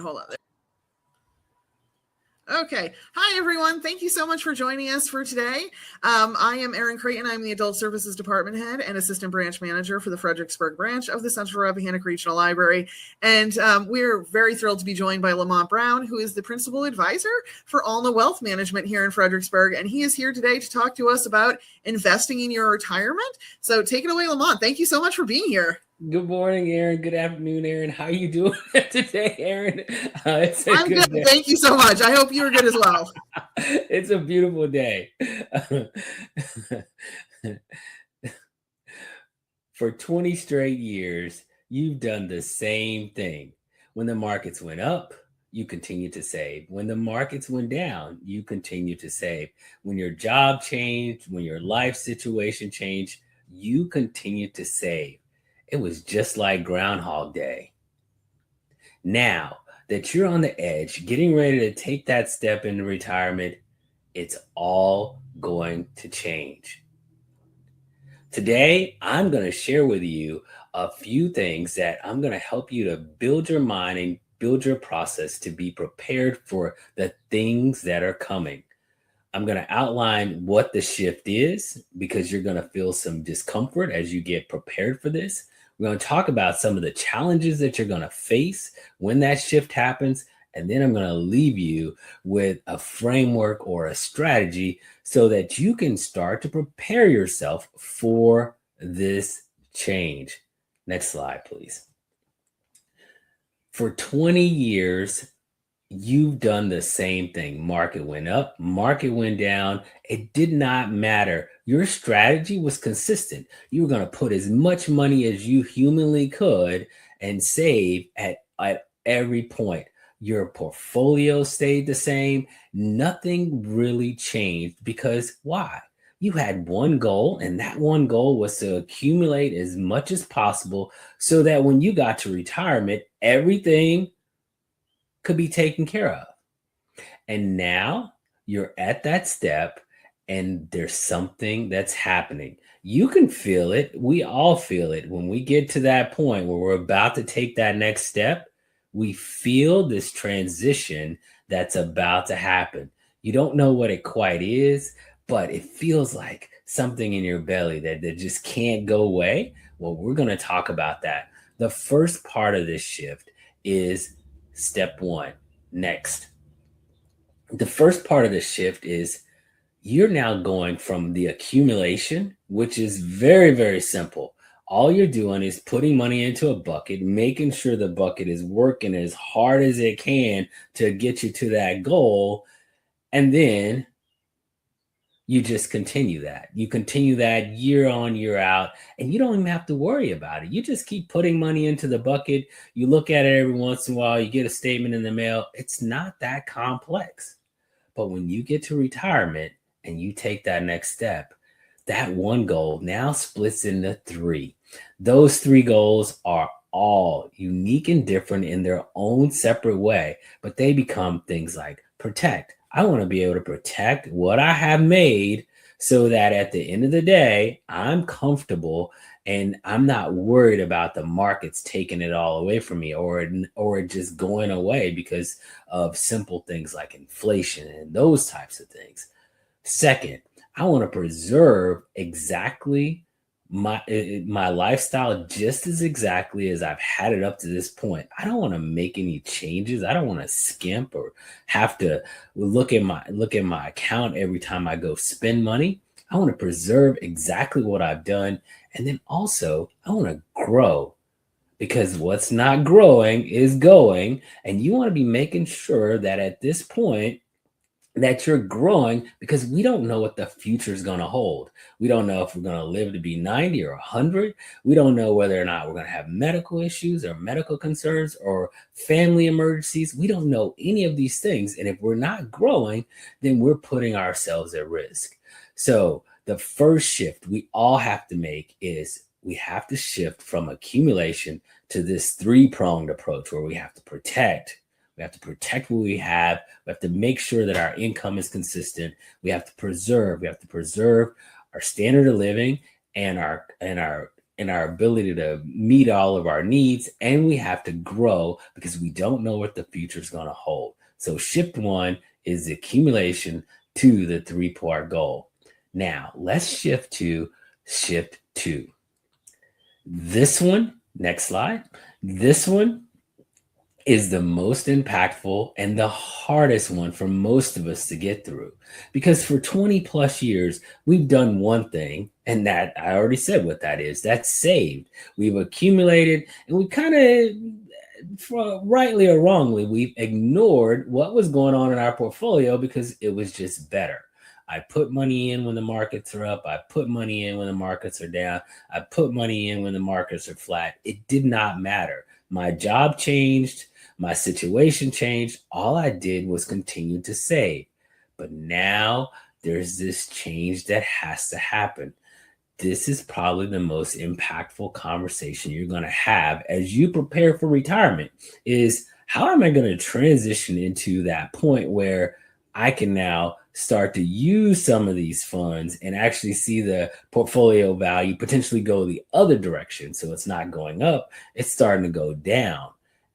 hold on. Okay. Hi, everyone. Thank you so much for joining us for today. I am Erin Creighton. I'm the Adult Services Department Head and Assistant Branch Manager for the Fredericksburg branch of the Central Rappahannock Regional Library. And we're very thrilled to be joined by Lamont Brown, who is the Principal Advisor for Allna Wealth Management here in Fredericksburg. And he is here today to talk to us about investing in your retirement. So take it away, Lamont. Thank you so much for being here. Good morning, Erin. Good afternoon, Erin. How are you doing today, Erin? I'm good. Day. Thank you so much. I hope you're good as well. It's a beautiful day. For 20 straight years, you've done the same thing. When the markets went up, you continue to save. When the markets went down, you continue to save. When your job changed, when your life situation changed, you continue to save. It was just like Groundhog Day. Now that you're on the edge, getting ready to take that step into retirement, it's all going to change. Today, I'm going to share with you a few things that I'm going to help you to build your mind and build your process to be prepared for the things that are coming. I'm going to outline what the shift is because you're going to feel some discomfort as you get prepared for this. We're going to talk about some of the challenges that you're going to face when that shift happens. And then I'm going to leave you with a framework or a strategy so that you can start to prepare yourself for this change. Next slide, please. For 20 years, you've done the same thing. Market went up, market went down. It did not matter. Your strategy was consistent. You were going to put as much money as you humanly could and save at every point. Your portfolio stayed the same. Nothing really changed because why? You had one goal, and that one goal was to accumulate as much as possible so that when you got to retirement, everything could be taken care of. And now you're at that step and there's something that's happening. You can feel it. We all feel it. When we get to that point where we're about to take that next step, we feel this transition that's about to happen. You don't know what it quite is, but it feels like something in your belly that just can't go away. Well, we're going to talk about that. The first part of this shift is step one. Next. The first part of the shift is you're now going from the accumulation, which is very, very simple. All you're doing is putting money into a bucket, making sure the bucket is working as hard as it can to get you to that goal. And then you just continue that. You continue that year on, year out, and you don't even have to worry about it. You just keep putting money into the bucket. You look at it every once in a while. You get a statement in the mail. It's not that complex. But when you get to retirement and you take that next step, that one goal now splits into three. Those three goals are all unique and different in their own separate way, but they become things like protect. I want to be able to protect what I have made so that at the end of the day, I'm comfortable and I'm not worried about the markets taking it all away from me or just going away because of simple things like inflation and those types of things. Second, I want to preserve exactly my lifestyle just as exactly as I've had it up to this point. I don't want to make any changes. I don't want to skimp or have to look at my account every time I go spend money. I want to preserve exactly what I've done. And then also I want to grow because what's not growing is going. And you want to be making sure that at this point that you're growing because we don't know what the future is going to hold. We don't know if we're going to live to be 90 or 100. We don't know whether or not we're going to have medical issues or medical concerns or family emergencies. We don't know any of these things. And if we're not growing, then we're putting ourselves at risk. So the first shift we all have to make is we have to shift from accumulation to this three-pronged approach where we have to protect. We have to protect what we have. We have to make sure that our income is consistent. We have to preserve. We have to preserve our standard of living and our in our ability to meet all of our needs, and we have to grow because we don't know what the future is going to hold. So shift 1 is the accumulation to the 3-part goal. Now let's shift to shift 2. This one, next slide. This one is the most impactful and the hardest one for most of us to get through, because for 20 plus years, we've done one thing, and that I already said what that is. That's saved. We've accumulated, and we kind of, rightly or wrongly, we've ignored what was going on in our portfolio because it was just better. I put money in when the markets are up. I put money in when the markets are down. I put money in when the markets are flat. It did not matter. My job changed. My situation changed. All I did was continue to save. But now there's this change that has to happen. This is probably the most impactful conversation you're going to have as you prepare for retirement, is how am I going to transition into that point where I can now start to use some of these funds and actually see the portfolio value potentially go the other direction. So it's not going up, it's starting to go down,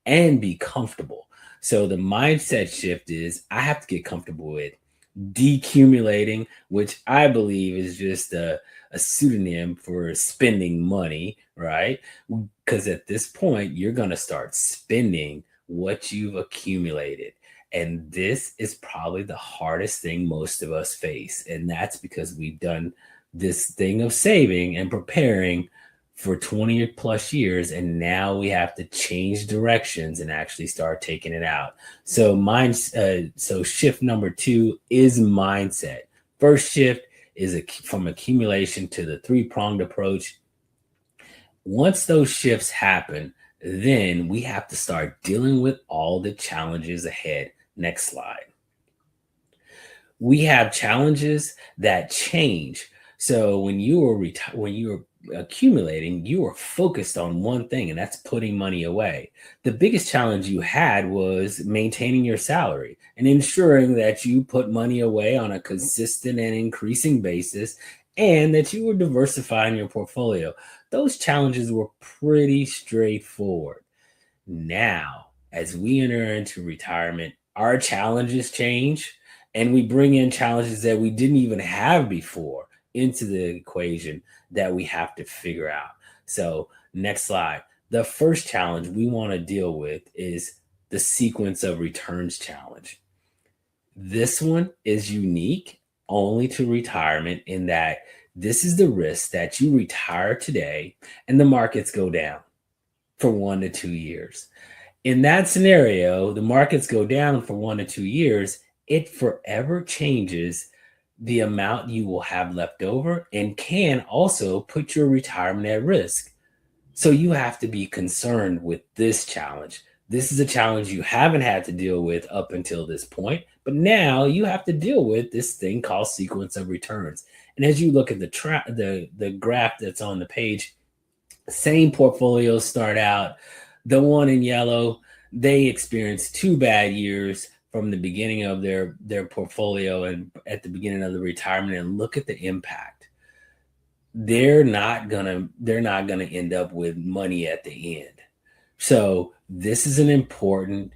and be comfortable. So the mindset shift is I have to get comfortable with decumulating, which I believe is just a pseudonym for spending money, right? Because at this point, you're going to start spending what you've accumulated. And this is probably the hardest thing most of us face. And that's because we've done this thing of saving and preparing for 20 plus years. And now we have to change directions and actually start taking it out. So so shift number 2 is mindset. First shift is from accumulation to the 3-pronged approach. Once those shifts happen, then we have to start dealing with all the challenges ahead. Next slide. We have challenges that change. So when you were accumulating, you were focused on one thing, and that's putting money away. The biggest challenge you had was maintaining your salary and ensuring that you put money away on a consistent and increasing basis, and that you were diversifying your portfolio. Those challenges were pretty straightforward. Now, as we enter into retirement, our challenges change, and we bring in challenges that we didn't even have before into the equation that we have to figure out. So next slide. The first challenge we want to deal with is the sequence of returns challenge. This one is unique only to retirement in that this is the risk that you retire today and the markets go down for 1 to 2 years. In that scenario, the markets go down for 1 to 2 years, it forever changes the amount you will have left over and can also put your retirement at risk. So you have to be concerned with this challenge. This is a challenge you haven't had to deal with up until this point, but now you have to deal with this thing called sequence of returns. And as you look at the graph that's on the page, same portfolios start out. The one in yellow, they experienced 2 bad years from the beginning of their portfolio and at the beginning of the retirement, and look at the impact. They're not gonna end up with money at the end. So this is an important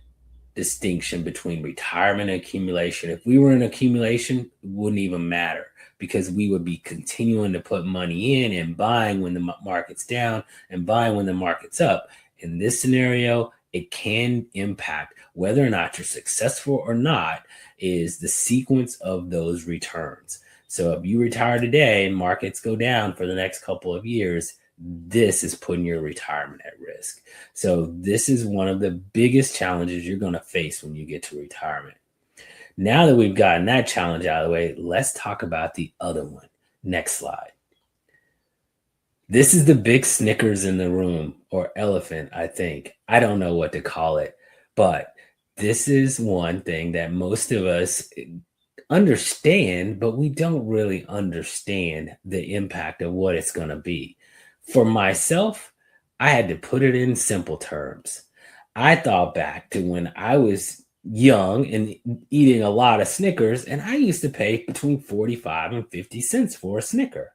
distinction between retirement and accumulation. If we were in accumulation, it wouldn't even matter, because we would be continuing to put money in and buying when the market's down and buying when the market's up. In this scenario, it can impact whether or not you're successful or not, is the sequence of those returns. So if you retire today and markets go down for the next couple of years, this is putting your retirement at risk. So this is one of the biggest challenges you're going to face when you get to retirement. Now that we've gotten that challenge out of the way, let's talk about the other one. Next slide. This is the big Snickers in the room, or elephant, I think. I don't know what to call it, but this is one thing that most of us understand, but we don't really understand the impact of what it's going to be. For myself, I had to put it in simple terms. I thought back to when I was young and eating a lot of Snickers, and I used to pay between 45 and 50 cents for a Snicker.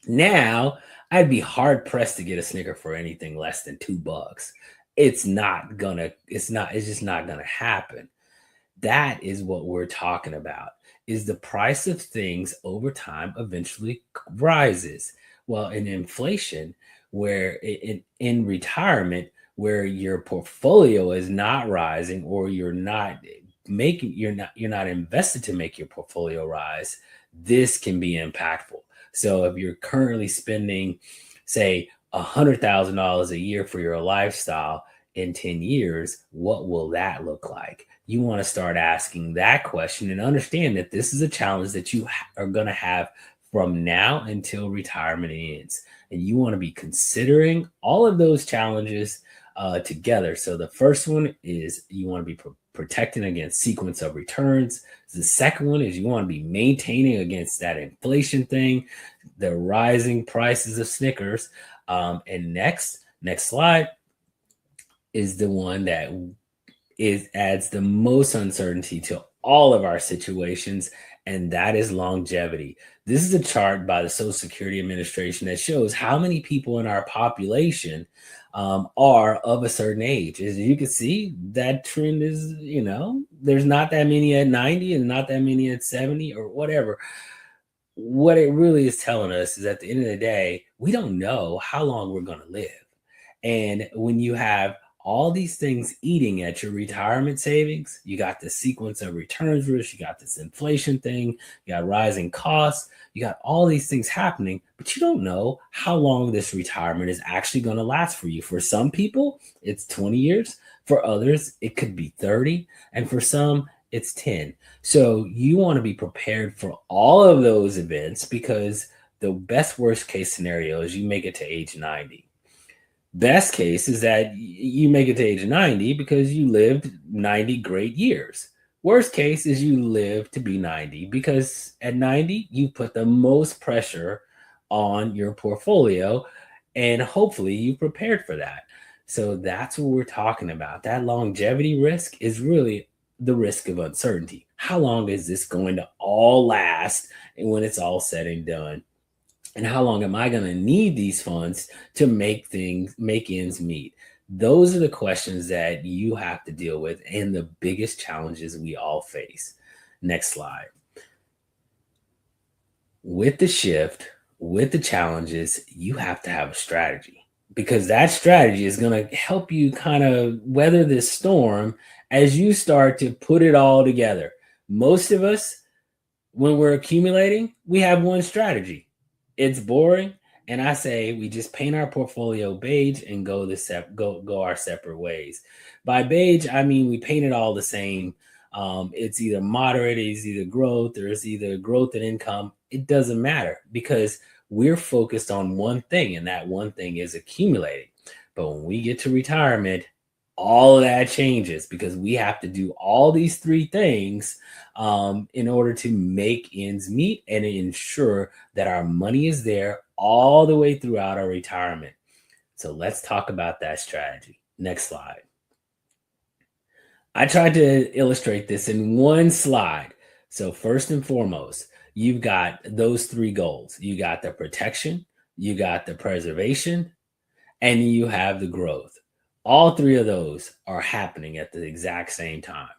Now I'd be hard pressed to get a Snicker for anything less than $2. It's just not gonna happen. That is what we're talking about, is the price of things over time eventually rises. Well, in inflation, where in retirement, where your portfolio is not rising, or you're not invested to make your portfolio rise, this can be impactful. So if you're currently spending, say, $100,000 a year for your lifestyle, in 10 years, what will that look like? You want to start asking that question and understand that this is a challenge that you are going to have from now until retirement ends. And you want to be considering all of those challenges together. So the first one is you want to be protecting against sequence of returns. The second one is you want to be maintaining against that inflation thing, the rising prices of Snickers. And next slide is the one that adds the most uncertainty to all of our situations, and that is longevity. This is a chart by the Social Security Administration that shows how many people in our population are of a certain age. As you can see, that trend is, there's not that many at 90 and not that many at 70 or whatever. What it really is telling us is at the end of the day, we don't know how long we're going to live. And when you have all these things eating at your retirement savings, you got the sequence of returns risk, you got this inflation thing, you got rising costs, you got all these things happening, but you don't know how long this retirement is actually going to last for you. For some people, it's 20 years. For others, it could be 30. And for some, it's 10. So you want to be prepared for all of those events, because the best worst case scenario is you make it to age 90. Best case is that you make it to age 90 because you lived 90 great years. Worst case is you live to be 90 because at 90, you put the most pressure on your portfolio, and hopefully you prepared for that. So that's what we're talking about. That longevity risk is really the risk of uncertainty. How long is this going to all last, and when it's all said and done? And how long am I going to need these funds to make ends meet? Those are the questions that you have to deal with, and the biggest challenges we all face. Next slide. With the shift, with the challenges, you have to have a strategy, because that strategy is going to help you kind of weather this storm as you start to put it all together. Most of us, when we're accumulating, we have one strategy. It's boring, and I say we just paint our portfolio beige and go our separate ways. By beige, I mean we paint it all the same. It's either moderate, it's either growth, or it's either growth and income. It doesn't matter, because we're focused on one thing, and that one thing is accumulating. But when we get to retirement, all of that changes, because we have to do all these three things in order to make ends meet and ensure that our money is there all the way throughout our retirement. So let's talk about that strategy. Next slide. I tried to illustrate this in one slide. So first and foremost, you've got those three goals. You got the protection, you got the preservation, and you have the growth. All three of those are happening at the exact same time.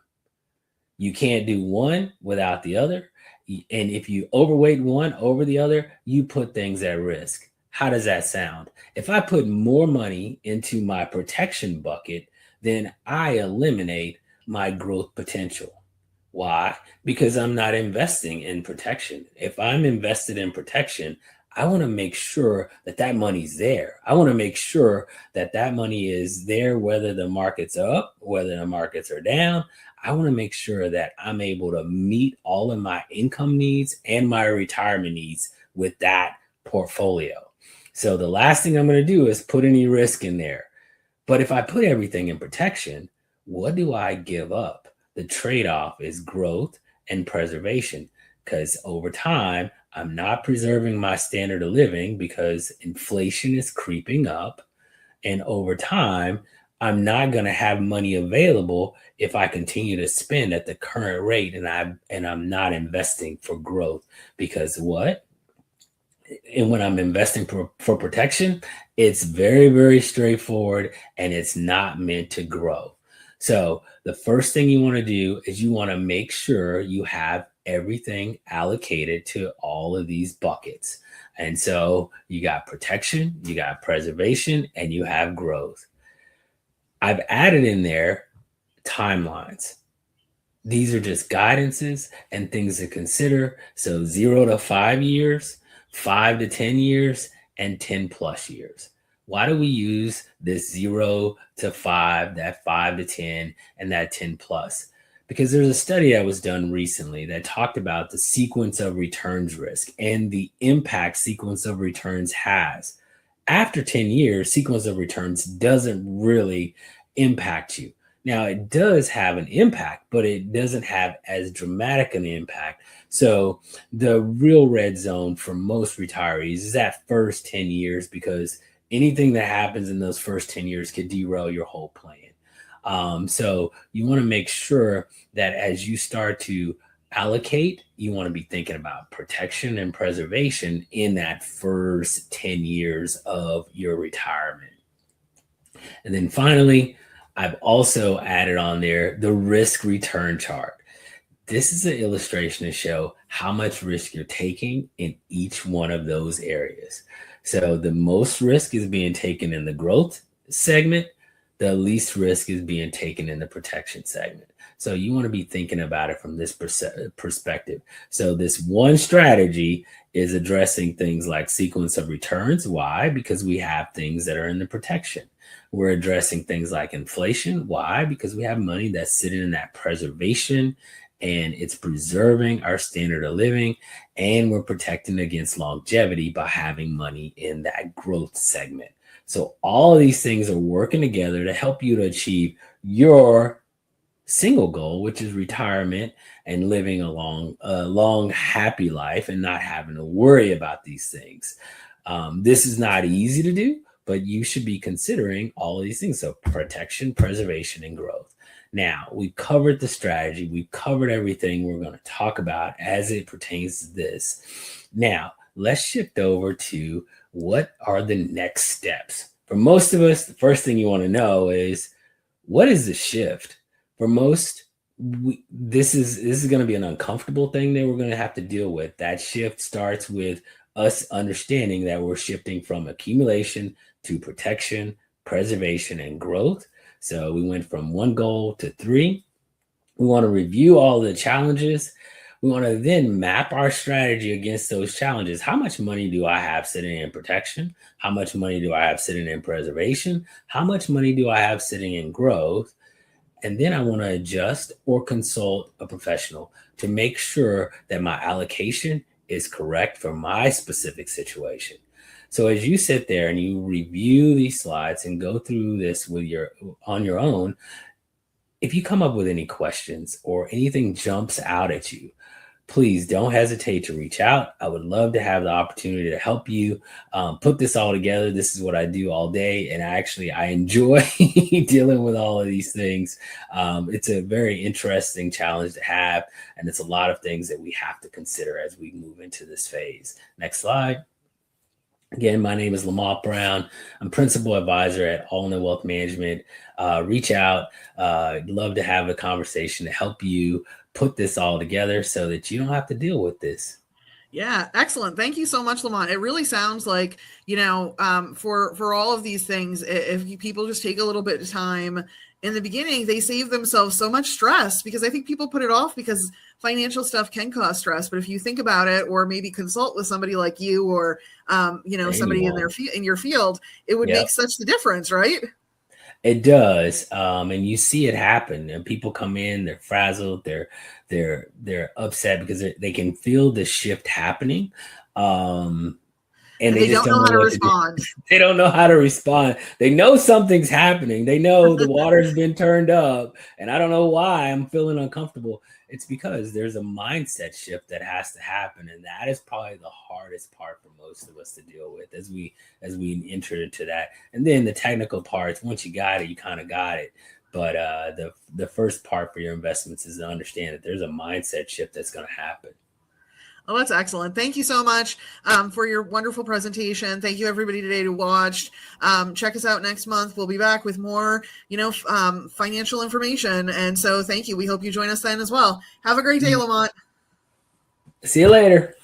You can't do one without the other. And if you overweight one over the other, you put things at risk. How does that sound? If I put more money into my protection bucket, then I eliminate my growth potential. Why? Because I'm not investing in protection. If I'm invested in protection, I want to make sure that that money's there. I want to make sure that that money is there, whether the market's up, whether the markets are down. I want to make sure that I'm able to meet all of my income needs and my retirement needs with that portfolio. So the last thing I'm going to do is put any risk in there. But if I put everything in protection, what do I give up? The trade-off is growth and preservation, because over time, I'm not preserving my standard of living because inflation is creeping up. And over time, I'm not going to have money available if I continue to spend at the current rate and I'm not investing for growth. Because what? And when I'm investing for protection, it's very, very straightforward and it's not meant to grow. So the first thing you want to do is you want to make sure you have everything allocated to all of these buckets. And so you got protection, you got preservation, and you have growth. I've added in there timelines. These are just guidances and things to consider. So 0 to 5 years, 5 to 10 years, and 10 plus years. Why do we use this 0 to 5, that 5 to 10, and that 10 plus? Because there's a study that was done recently that talked about the sequence of returns risk and the impact sequence of returns has. After 10 years, sequence of returns doesn't really impact you. Now, it does have an impact, but it doesn't have as dramatic an impact. So the real red zone for most retirees is that first 10 years, because anything that happens in those first 10 years could derail your whole plan. So you want to make sure that as you start to allocate, you want to be thinking about protection and preservation in that first 10 years of your retirement. And then finally, I've also added on there the risk return chart. This is an illustration to show how much risk you're taking in each one of those areas. So the most risk is being taken in the growth segment. The least risk is being taken in the protection segment. So you want to be thinking about it from this perspective. So this one strategy is addressing things like sequence of returns. Why? Because we have things that are in the protection. We're addressing things like inflation. Why? Because we have money that's sitting in that preservation and it's preserving our standard of living, and we're protecting against longevity by having money in that growth segment. So all of these things are working together to help you to achieve your single goal, which is retirement and living a long, happy life and not having to worry about these things. This is not easy to do, but you should be considering all of these things. So protection, preservation, and growth. Now, we've covered the strategy. We've covered everything we're going to talk about as it pertains to this. Now, let's shift over to what are the next steps. For most of us, the first thing you want to know is, what is the shift? For most, this is going to be an uncomfortable thing that we're going to have to deal with. That shift starts with us understanding that we're shifting from accumulation to protection, preservation, and growth. So we went from one goal to three. We want to review all the challenges. We want to then map our strategy against those challenges. How much money do I have sitting in protection? How much money do I have sitting in preservation? How much money do I have sitting in growth? And then I want to adjust or consult a professional to make sure that my allocation is correct for my specific situation. So as you sit there and you review these slides and go through this on your own, if you come up with any questions or anything jumps out at you, please don't hesitate to reach out. I would love to have the opportunity to help you put this all together. This is what I do all day. And I enjoy dealing with all of these things. It's a very interesting challenge to have. And it's a lot of things that we have to consider as we move into this phase. Next slide. Again, my name is Lamont Brown. I'm principal advisor at All In Wealth Management. Reach out. I'd love to have a conversation to help you put this all together so that you don't have to deal with this. Yeah, excellent. Thank you so much, Lamont. It really sounds like, for all of these things, if people just take a little bit of time in the beginning, they save themselves so much stress, because I think people put it off because financial stuff can cause stress. But if you think about it, or maybe consult with somebody like you, or, somebody in your field, it would make such the difference, right? It does. And you see it happen, and people come in, they're frazzled, they're upset because they can feel the shift happening. And they just don't know how to respond. They don't know how to respond. They know something's happening. They know the water's been turned up, and I don't know why I'm feeling uncomfortable. It's because there's a mindset shift that has to happen, and that is probably the hardest part for most of us to deal with as we enter into that. And then the technical parts, once you got it, you kind of got it. But the first part for your investments is to understand that there's a mindset shift that's going to happen. Oh, that's excellent. Thank you so much for your wonderful presentation. Thank you, everybody today who watched. Check us out next month. We'll be back with more, financial information. And so thank you. We hope you join us then as well. Have a great day, Lamont. See you later.